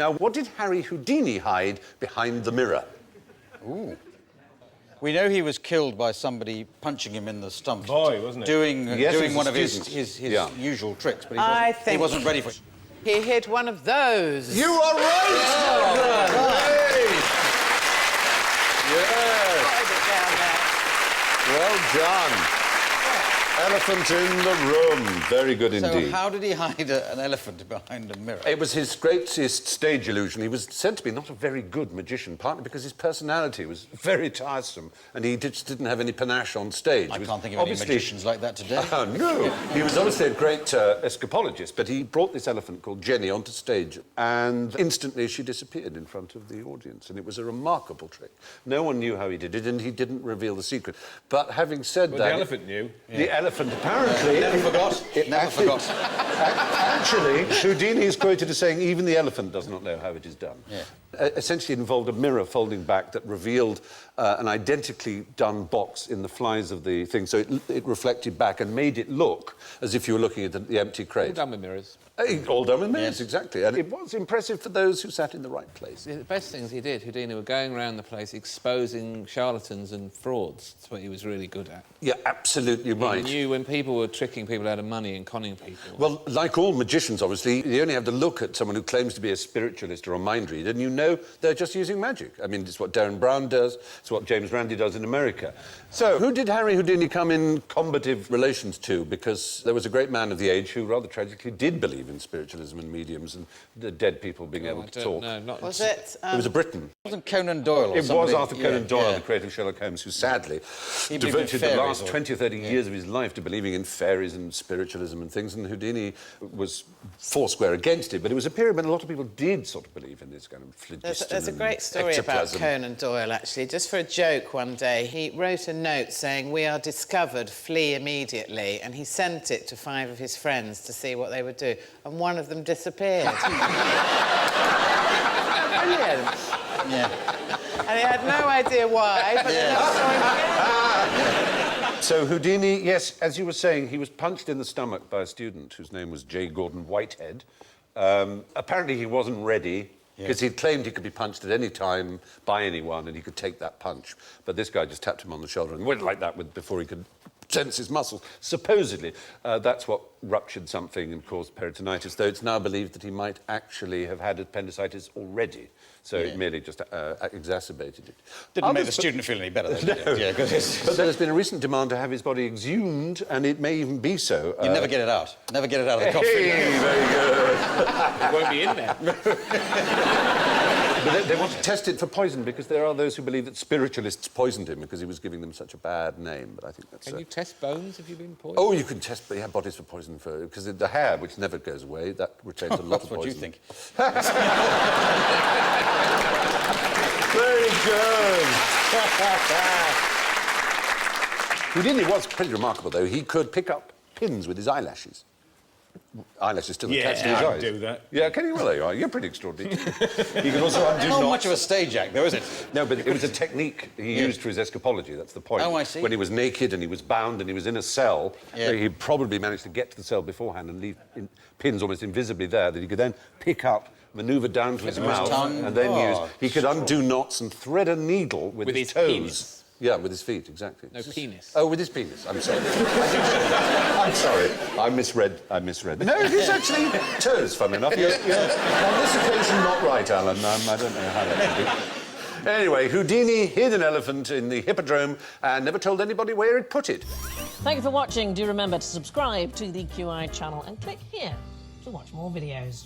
Now, what did Harry Houdini hide behind the mirror? Ooh. We know he was killed by somebody punching him in the stomach. Boy, wasn't it? Doing one of his Yeah. usual tricks, but I he wasn't ready for it. He hid one of those. You are right! Yes! Well done. Elephant in the room. Very good indeed. So how did he hide an elephant behind a mirror? It was his greatest stage illusion. He was said to be not a very good magician, partly because his personality was very tiresome and he just didn't have any panache on stage. I can't think of any magicians like that today. Oh, no. He was obviously a great escapologist, but he brought this elephant called Jenny onto stage and instantly she disappeared in front of the audience, and it was a remarkable trick. No one knew how he did it, and he didn't reveal the secret. But having said that... the elephant knew. The elephant apparently... Never forgot. Actually, Houdini is quoted as saying even the elephant does not know how it is done. Yeah. Essentially, it involved a mirror folding back that revealed an identically done box in the flies of the thing, so it reflected back and made it look as if you were looking at the empty crate. All done with mirrors. All done with mirrors, exactly. And it was impressive for those who sat in the right place. The best things he did, Houdini, were going around the place exposing charlatans and frauds. That's what he was really good at. Yeah, absolutely right. He knew when people were tricking people out of money and conning people. Well, like all magicians, obviously, you only have to look at someone who claims to be a spiritualist or a mind reader and you know they're just using magic. I mean, it's what Darren Brown does, it's what James Randi does in America. So, who did Harry Houdini come in combative relations to? Because there was a great man of the age who, rather tragically, did believe in spiritualism and mediums and the dead people being able to talk. No, not... Was it... It was a Briton. Wasn't Conan Doyle or It somebody? was Arthur Conan Doyle, yeah. the creator of Sherlock Holmes, who sadly He believed in devoted the fairies last 20 or 30 years of his life to believing in fairies and spiritualism and things, and Houdini was foursquare against it. But it was a period when a lot of people did sort of believe in this kind of phlogiston. There's a great story about Conan Doyle, actually. Just for a joke one day, he wrote a note saying, "We are discovered, flee immediately," and he sent it to 5 of his friends to see what they would do, and one of them disappeared. Brilliant. Yeah. And he had no idea why, but then I saw him again. So Houdini, yes, as you were saying, he was punched in the stomach by a student whose name was J. Gordon Whitehead. Apparently he wasn't ready, because he'd claimed he could be punched at any time by anyone and he could take that punch. But this guy just tapped him on the shoulder and went like that before he could tense his muscles. Supposedly, that's what ruptured something and caused peritonitis, though it's now believed that he might actually have had appendicitis already. So it merely just exacerbated it. Didn't make the student feel any better, though, did it? Yeah, but there's been a recent demand to have his body exhumed, and it may even be so. You never get it out. Never get it out of the coffin. Hey, very good. It won't be in there. But they want to test it for poison, because there are those who believe that spiritualists poisoned him because he was giving them such a bad name. But I think that's... Can you test bones if you've been poisoned? Oh, you can test bodies for poison, because the hair, which never goes away, that retains a lot of poison. That's what you think. Very good. Houdini was pretty remarkable, though. He could pick up pins with his eyelashes. Eyelashes still attached to his I eyes. do that. Yeah, can you? Well, there you are. You're pretty extraordinary. You can also undo Not knots. much of a stage act, though, is it? No, but it was a technique he used for his escapology, that's the point. Oh, I see. When he was naked and he was bound and he was in a cell, he probably managed to get to the cell beforehand and leave pins almost invisibly there that he could then pick up, manoeuvre down to his mouth, tongue. and then use... He could undo knots and thread a needle with his toes. Penis. Yeah, with his feet, exactly. No, penis. Oh, with his penis. I'm sorry. I'm sorry. I misread. No, it is actually toes, funnily enough. You're on this occasion not right, Alan. I don't know how that could be. Anyway, Houdini hid an elephant in the Hippodrome and never told anybody where he'd put it. Thank you for watching. Do remember to subscribe to the QI channel and click here to watch more videos.